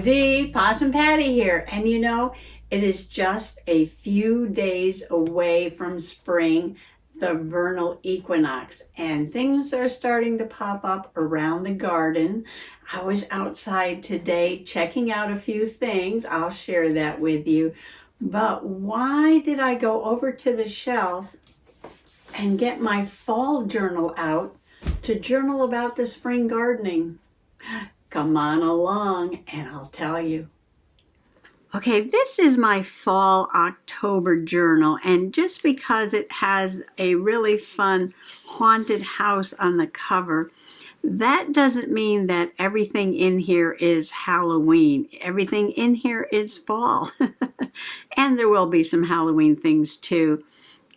Howdy, Possum Patty here. And you know, it is just a few days away from spring, the vernal equinox, and things are starting to pop up around the garden. I was outside today checking out a few things. I'll share that with you. But why did I go over to the shelf and get my fall journal out to journal about the spring gardening? Come on along and I'll tell you. Okay, this is my fall October journal, and just because it has a really fun haunted house on the cover, that doesn't mean that everything in here is Halloween. Everything in here is fall. And there will be some Halloween things too.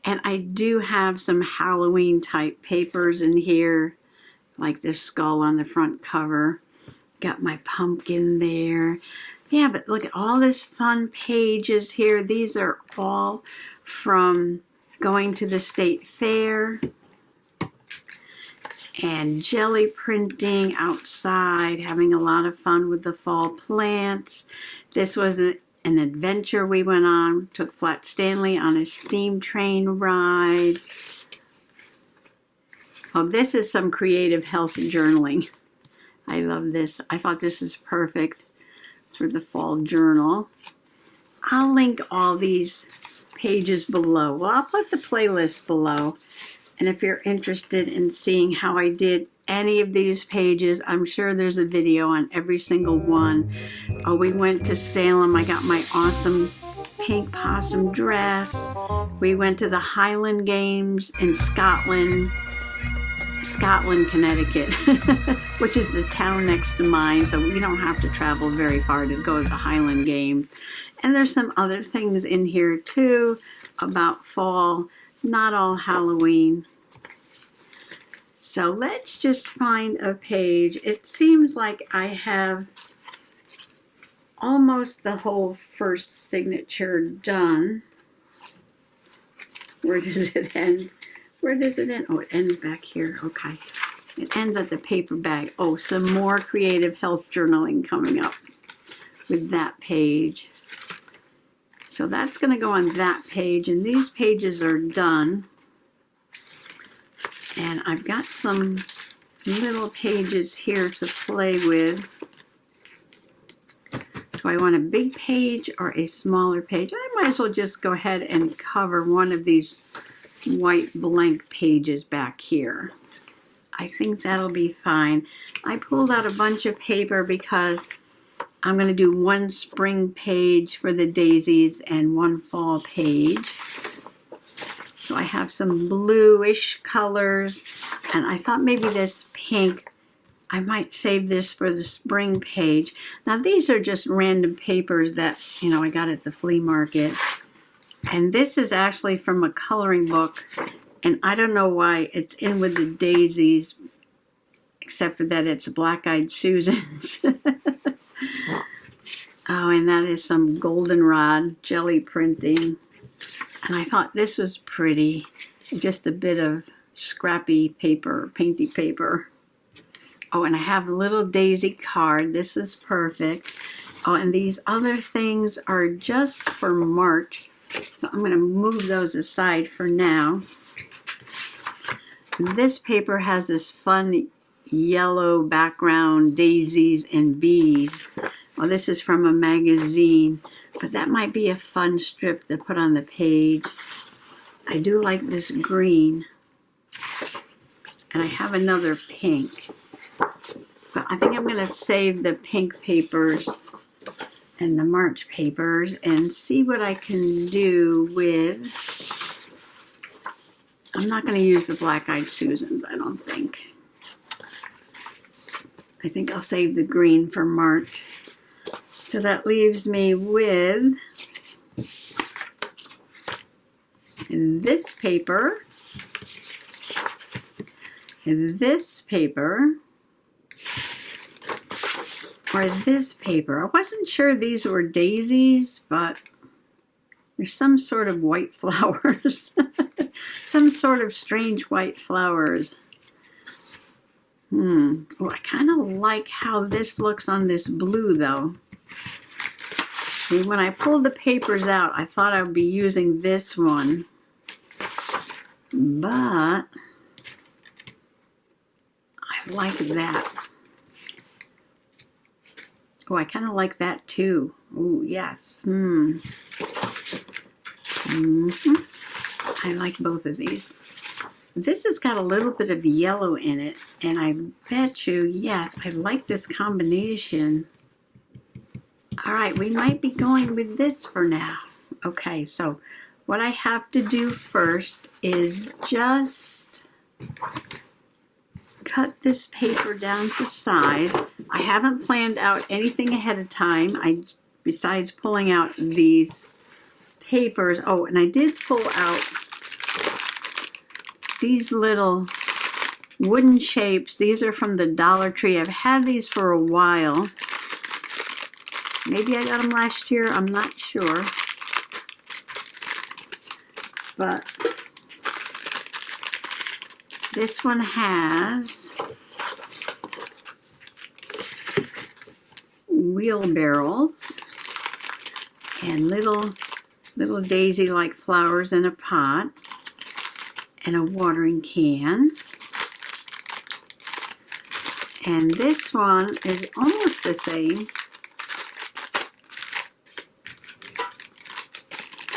And I do have some Halloween type papers in here, like this skull on the front cover. Got my pumpkin there. Yeah, but look at all this fun pages here. These are all from going to the state fair and jelly printing outside, having a lot of fun with the fall plants. This was an adventure we went on. Took Flat Stanley on a steam train ride. Oh, this is some creative health journaling. I love this. I thought this is perfect for the fall journal. I'll link all these pages below. Well, I'll put the playlist below. And if you're interested in seeing how I did any of these pages, I'm sure there's a video on every single one. Oh, we went to Salem. I got my awesome pink possum dress. We went to the Highland Games in Scotland, Connecticut, which is the town next to mine, so we don't have to travel very far to go to the Highland Game. And there's some other things in here too about fall, not all Halloween. So let's just find a page. It seems like I have almost the whole first signature done. Where does it end? Where does it end? Oh, it ends back here. Okay. It ends at the paper bag. Oh, some more creative health journaling coming up with that page. So that's going to go on that page. And these pages are done. And I've got some little pages here to play with. Do I want a big page or a smaller page? I might as well just go ahead and cover one of these white blank pages back here. I think that'll be fine. I pulled out a bunch of paper because I'm going to do one spring page for the daisies and one fall page. So I have some bluish colors, and I thought maybe this pink, I might save this for the spring page. Now these are just random papers that, you know, I got at the flea market. And this is actually from a coloring book, and I don't know why it's in with the daisies, except for that it's Black-Eyed Susans. Oh, and that is some goldenrod jelly printing. And I thought this was pretty, just a bit of scrappy paper, painty paper. Oh, and I have a little daisy card. This is perfect. Oh, and these other things are just for March. So I'm going to move those aside for now. This paper has this fun yellow background, daisies and bees. Well, this is from a magazine, but that might be a fun strip to put on the page. I do like this green. And I have another pink. But I think I'm going to save the pink papers and the March papers and see what I can do with. I'm not going to use the Black-Eyed Susans, I don't think. I think I'll save the green for March. So that leaves me with this paper, this paper, or this paper. I wasn't sure these were daisies, but there's some sort of white flowers. Some sort of strange white flowers. Oh, I kind of like how this looks on this blue, though. See, when I pulled the papers out, I thought I would be using this one, but I like that. Oh, I kind of like that too. Oh, yes. I like both of these. This has got a little bit of yellow in it, and I bet you, yes, I like this combination. All right, we might be going with this for now. Okay, so what I have to do first is just cut this paper down to size. I haven't planned out anything ahead of time, besides pulling out these papers. Oh, and I did pull out these little wooden shapes. These are from the Dollar Tree. I've had these for a while. Maybe I got them last year, I'm not sure. But this one has wheelbarrows and little daisy-like flowers in a pot and a watering can. And this one is almost the same,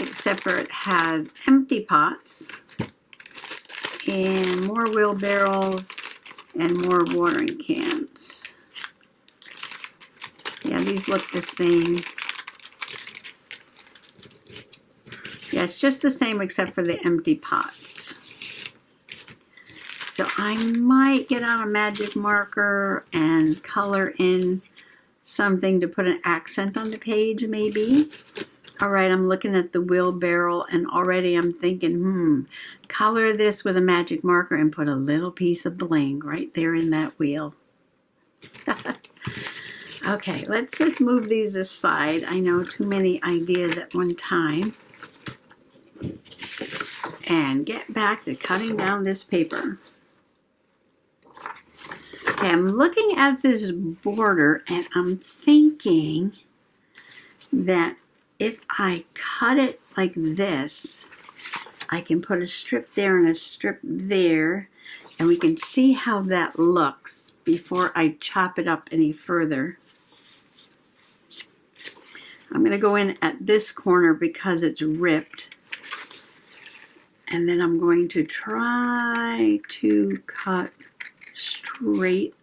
except for it has empty pots and more wheelbarrows and more watering cans. Yeah, these look the same. Yeah, it's just the same except for the empty pots. So I might get out a magic marker and color in something to put an accent on the page, maybe. All right, I'm looking at the wheelbarrow and already I'm thinking, color this with a magic marker and put a little piece of bling right there in that wheel. Okay, let's just move these aside. I know too many ideas at one time. And get back to cutting down this paper. Okay, I'm looking at this border and I'm thinking that if I cut it like this, I can put a strip there and a strip there, and we can see how that looks before I chop it up any further. I'm going to go in at this corner because it's ripped, and then I'm going to try to cut straight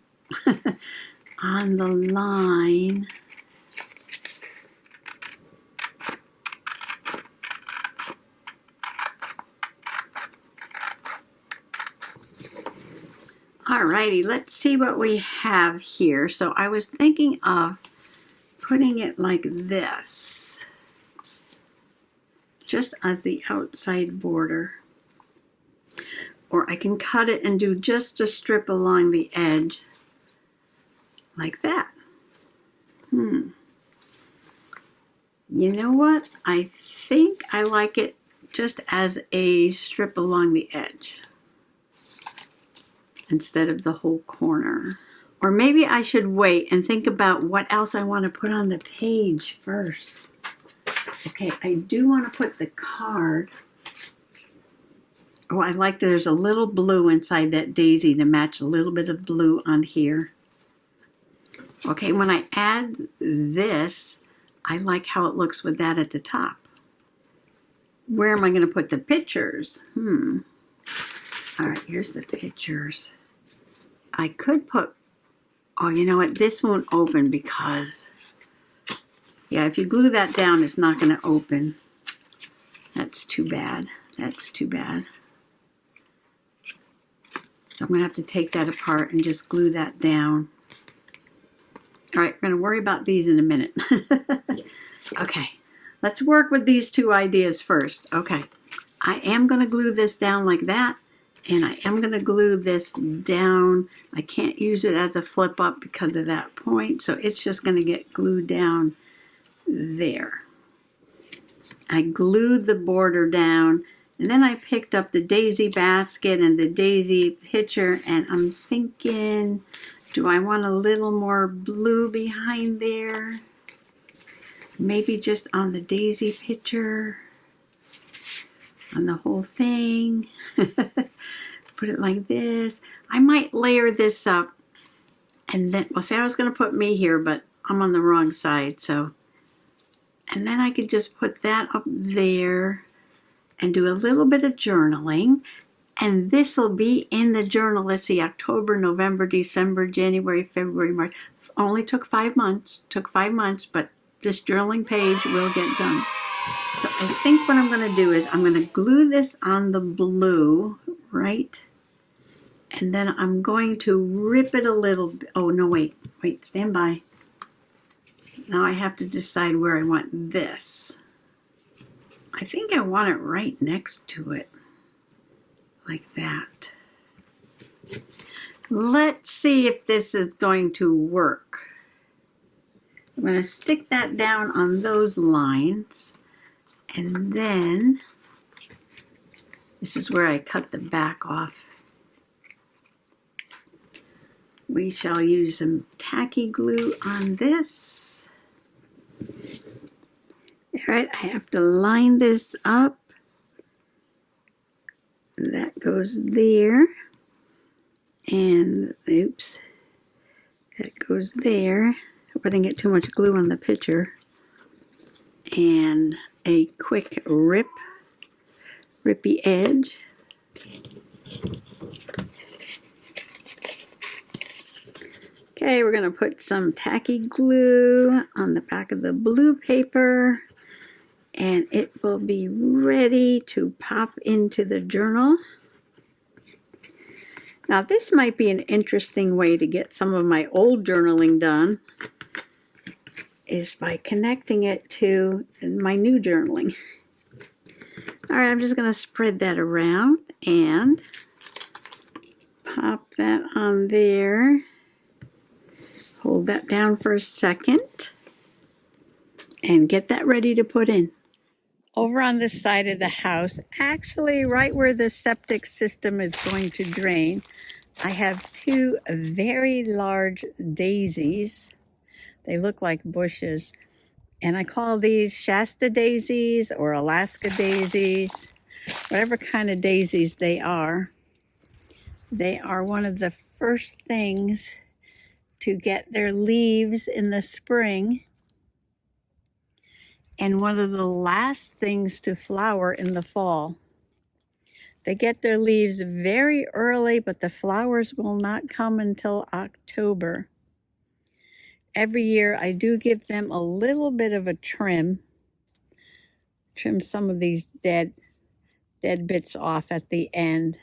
on the line. Alrighty, let's see what we have here. So I was thinking of putting it like this, just as the outside border. Or I can cut it and do just a strip along the edge, like that. You know what? I think I like it just as a strip along the edge, instead of the whole corner. Or maybe I should wait and think about what else I want to put on the page first. Okay, I do want to put the card. Oh, I like that there's a little blue inside that daisy to match a little bit of blue on here. Okay, when I add this, I like how it looks with that at the top. Where am I going to put the pictures? All right, here's the pictures. I could put, oh, you know what? This won't open because, yeah, if you glue that down, it's not going to open. That's too bad. That's too bad. So I'm going to have to take that apart and just glue that down. All right, we're going to worry about these in a minute. Okay, let's work with these two ideas first. Okay, I am going to glue this down like that, and I am going to glue this down. I can't use it as a flip up because of that point, so it's just going to get glued down there. I glued the border down, and then I picked up the daisy basket and the daisy pitcher, and I'm thinking, do I want a little more blue behind there? Maybe just on the daisy picture, on the whole thing. Put it like this. I might layer this up and then, well, see, I was going to put me here, but I'm on the wrong side, so. And then I could just put that up there and do a little bit of journaling. And this will be in the journal. Let's see, October, November, December, January, February, March. Only took 5 months. Took 5 months, but this journaling page will get done. So I think what I'm going to do is I'm going to glue this on the blue, right? And then I'm going to rip it a little bit. Oh, no, wait, stand by. Now I have to decide where I want this. I think I want it right next to it, like that. Let's see if this is going to work. I'm going to stick that down on those lines, and then this is where I cut the back off. We shall use some tacky glue on this. All right, I have to line this up. That goes there. And, oops, that goes there. Hope I didn't get too much glue on the picture. And a quick rippy edge. Okay, we're going to put some tacky glue on the back of the blue paper, and it will be ready to pop into the journal. Now, this might be an interesting way to get some of my old journaling done, is by connecting it to my new journaling. All right, I'm just going to spread that around and pop that on there. Hold that down for a second and get that ready to put in. Over on this side of the house, actually right where the septic system is going to drain, I have 2 very large daisies. They look like bushes. And I call these Shasta daisies or Alaska daisies, whatever kind of daisies they are. They are one of the first things to get their leaves in the spring, and one of the last things to flower in the fall. They get their leaves very early, but the flowers will not come until October. Every year I do give them a little bit of a trim some of these dead bits off at the end.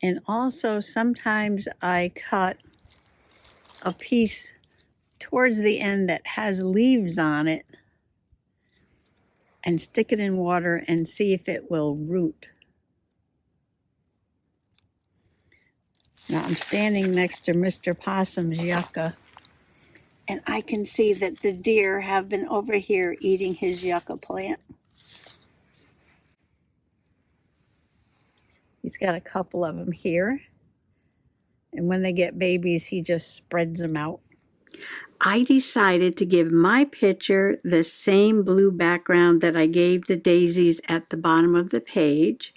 And also sometimes I cut a piece towards the end that has leaves on it and stick it in water and see if it will root. Now I'm standing next to Mr. Possum's yucca, and I can see that the deer have been over here eating his yucca plant. He's got a couple of them here, and when they get babies, he just spreads them out. I decided to give my picture the same blue background that I gave the daisies at the bottom of the page.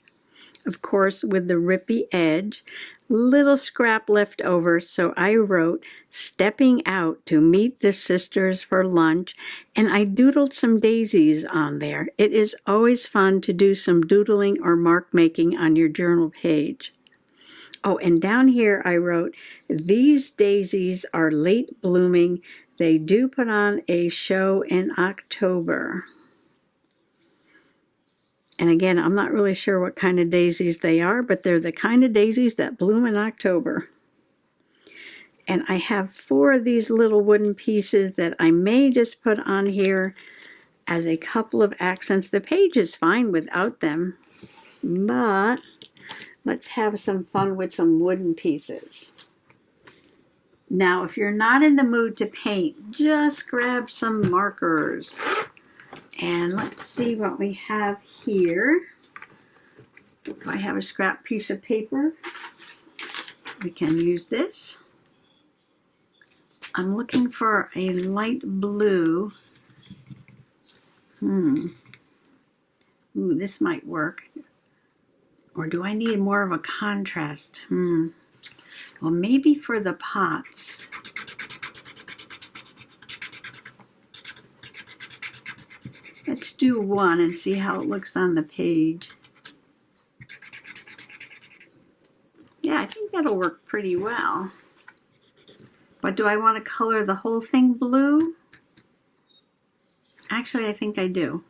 Of course, with the rippy edge, little scrap left over, so I wrote, "Stepping out to meet the sisters for lunch," and I doodled some daisies on there. It is always fun to do some doodling or mark making on your journal page. Oh, and down here I wrote, "These daisies are late blooming. They do put on a show in October." And again, I'm not really sure what kind of daisies they are, but they're the kind of daisies that bloom in October. And I have 4 of these little wooden pieces that I may just put on here as a couple of accents. The page is fine without them, but let's have some fun with some wooden pieces. Now, if you're not in the mood to paint, just grab some markers. And let's see what we have here. I have a scrap piece of paper. We can use this. I'm looking for a light blue. Ooh, this might work. Or do I need more of a contrast? Well, maybe for the pots. Let's do one and see how it looks on the page. Yeah, I think that'll work pretty well. But do I want to color the whole thing blue? Actually, I think I do.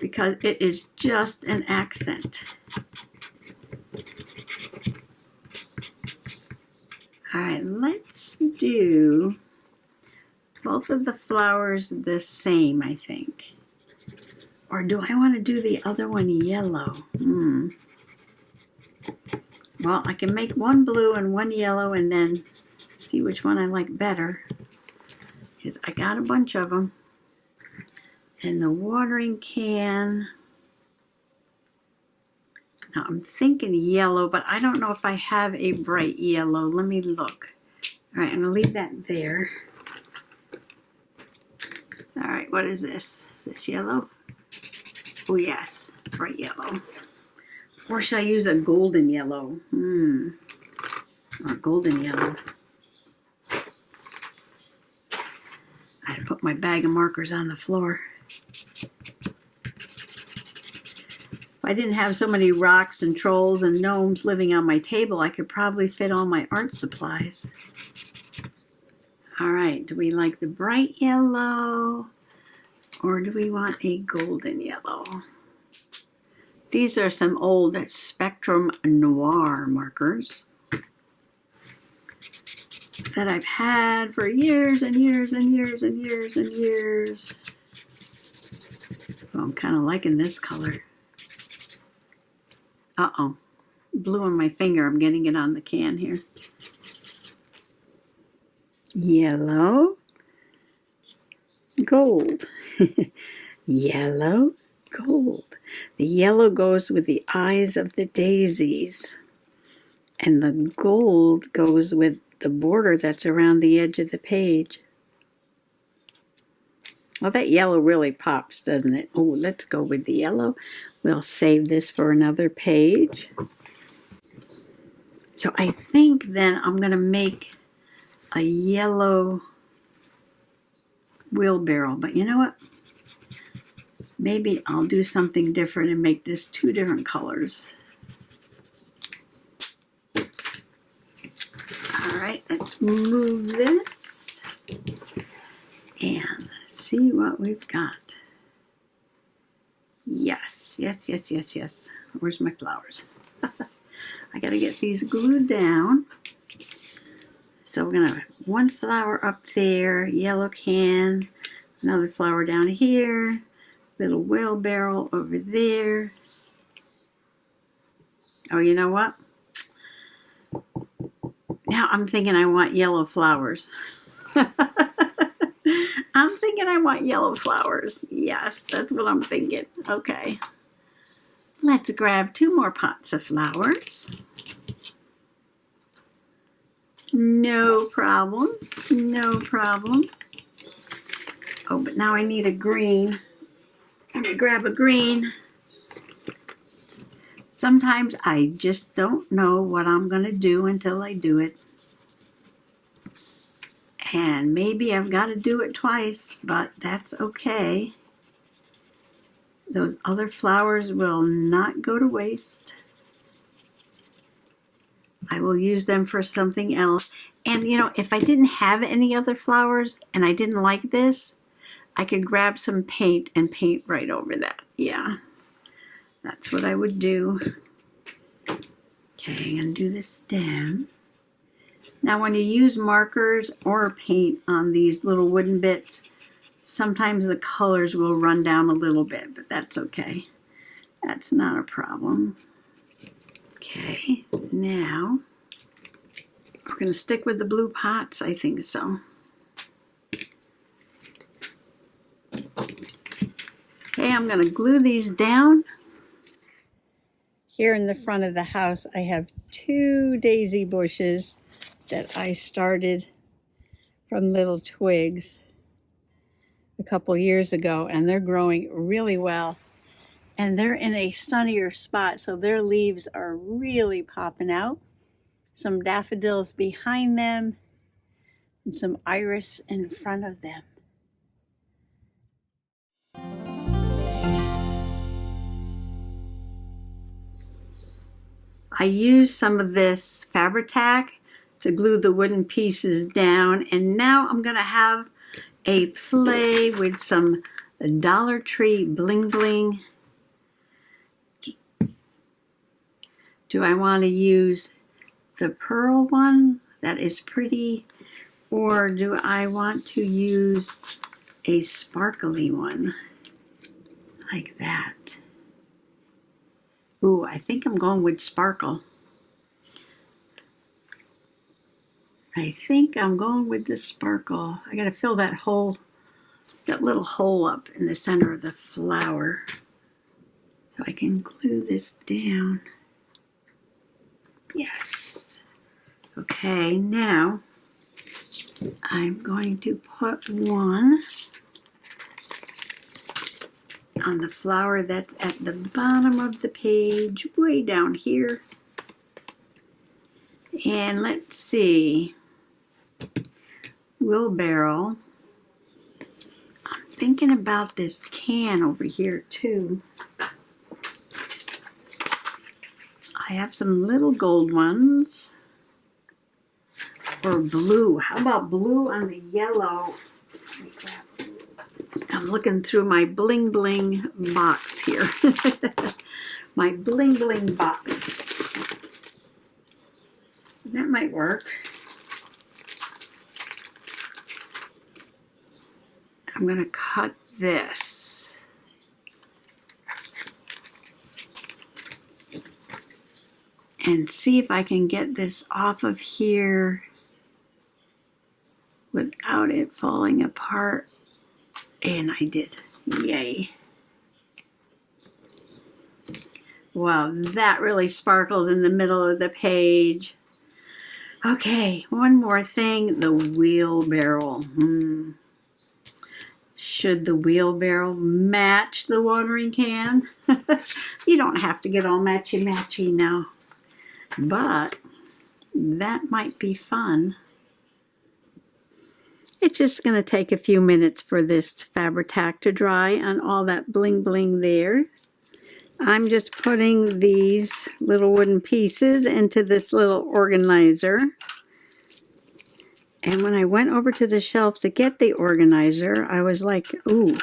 Because it is just an accent. All right, let's do both of the flowers the same, I think. Or do I want to do the other one yellow? Well, I can make one blue and one yellow and then see which one I like better. Because I got a bunch of them. And the watering can. Now I'm thinking yellow, but I don't know if I have a bright yellow. Let me look. All right, I'm gonna leave that there. All right, what is this? Is this yellow? Oh yes, bright yellow. Or should I use a golden yellow? Or golden yellow. I had to put my bag of markers on the floor. If I didn't have so many rocks and trolls and gnomes living on my table, I could probably fit all my art supplies. All right, do we like the bright yellow or do we want a golden yellow? These are some old Spectrum Noir markers that I've had for years and years and years and years and years. Oh, I'm kind of liking this color. Uh-oh, blue on my finger. I'm getting it on the can here. Yellow, gold. Yellow, gold. The yellow goes with the eyes of the daisies, and the gold goes with the border that's around the edge of the page. Well, that yellow really pops, doesn't it? Oh, let's go with the yellow. We'll save this for another page. So I think then I'm going to make a yellow wheelbarrow. But you know what? Maybe I'll do something different and make this two different colors. All right, let's move this and see what we've got. Yes, yes, yes, yes, yes. Where's my flowers? I gotta get these glued down. So we're gonna have one flower up there, yellow can, another flower down here, little wheelbarrow over there. Oh, you know what? Now I'm thinking I want yellow flowers. I'm thinking I want yellow flowers. Yes, that's what I'm thinking. Okay. Let's grab 2 more pots of flowers. No problem. No problem. Oh, but now I need a green. I'm going to grab a green. Sometimes I just don't know what I'm going to do until I do it. And maybe I've got to do it twice, but that's okay. Those other flowers will not go to waste. I will use them for something else. And you know, if I didn't have any other flowers and I didn't like this, I could grab some paint and paint right over that. Yeah, that's what I would do. Okay, I'm going to do this down. Now when you use markers or paint on these little wooden bits, sometimes the colors will run down a little bit, but that's okay. That's not a problem. Okay, now we're going to stick with the blue pots. I think so. Okay, I'm going to glue these down. Here in the front of the house, I have 2 daisy bushes that I started from little twigs. a couple years ago, and they're growing really well. And they're in a sunnier spot, so their leaves are really popping out. Some daffodils behind them, and some iris in front of them. I used some of this Fabri-Tac to glue the wooden pieces down, and now I'm going to have a play with some Dollar Tree Bling Bling. Do I want to use the pearl one that is pretty, or do I want to use a sparkly one like that? Ooh, I think I'm going with sparkle. I think I'm going with the sparkle. I gotta fill that hole, that little hole up in the center of the flower, so I can glue this down. Yes. Okay, now I'm going to put one on the flower that's at the bottom of the page, way down here. And let's see, wheelbarrow. I'm thinking about this can over here too. I have some little gold ones. Or blue. How about blue on the yellow? I'm looking through my Bling Bling box here. My Bling Bling box. That might work. I'm going to cut this. And see if I can get this off of here without it falling apart. And I did. Yay. Wow, that really sparkles in the middle of the page. Okay, one more thing, the wheelbarrow. Should the wheelbarrow match the watering can? You don't have to get all matchy-matchy now, but that might be fun. It's just going to take a few minutes for this Fabri-Tac to dry on all that bling bling there. I'm just putting these little wooden pieces into this little organizer. And when I went over to the shelf to get the organizer, I was like, ooh,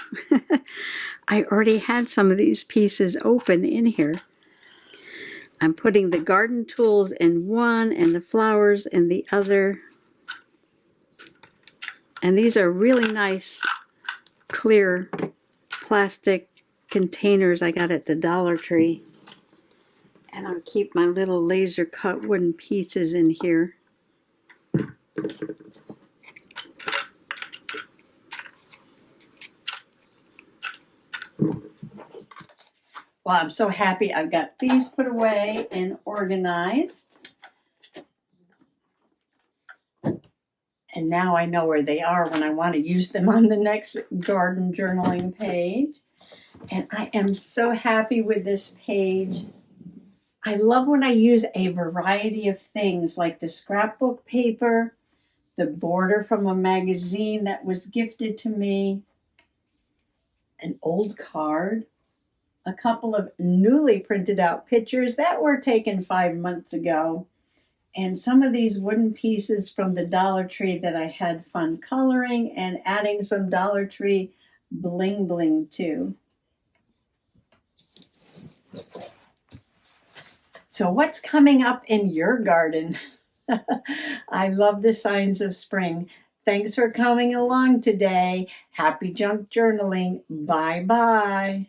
I already had some of these pieces open in here. I'm putting the garden tools in one and the flowers in the other. And these are really nice clear plastic containers I got at the Dollar Tree. And I'll keep my little laser cut wooden pieces in here. Well, I'm so happy I've got these put away and organized. And now I know where they are when I want to use them on the next garden journaling page. And I am so happy with this page. I love when I use a variety of things like the scrapbook paper, the border from a magazine that was gifted to me, an old card, a couple of newly printed out pictures that were taken 5 months ago, and some of these wooden pieces from the Dollar Tree that I had fun coloring and adding some Dollar Tree bling bling to. So what's coming up in your garden? I love the signs of spring. Thanks for coming along today. Happy junk journaling. Bye-bye.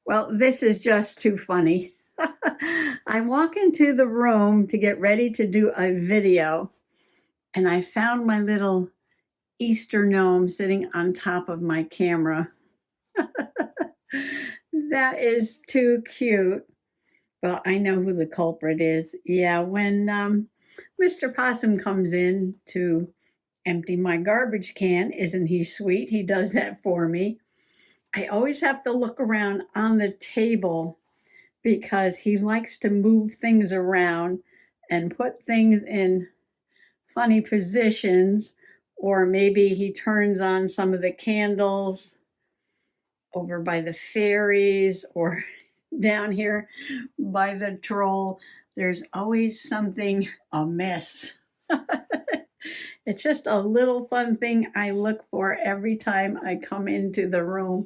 Well, this is just too funny. I walk into the room to get ready to do a video, and I found my little Easter gnome sitting on top of my camera. That is too cute. Well, I know who the culprit is. Yeah, when Mr. Possum comes in to empty my garbage can. Isn't he sweet? He does that for me. I always have to look around on the table because he likes to move things around and put things in funny positions, or maybe he turns on some of the candles over by the fairies or down here by the troll. There's always something amiss. It's just a little fun thing I look for every time I come into the room.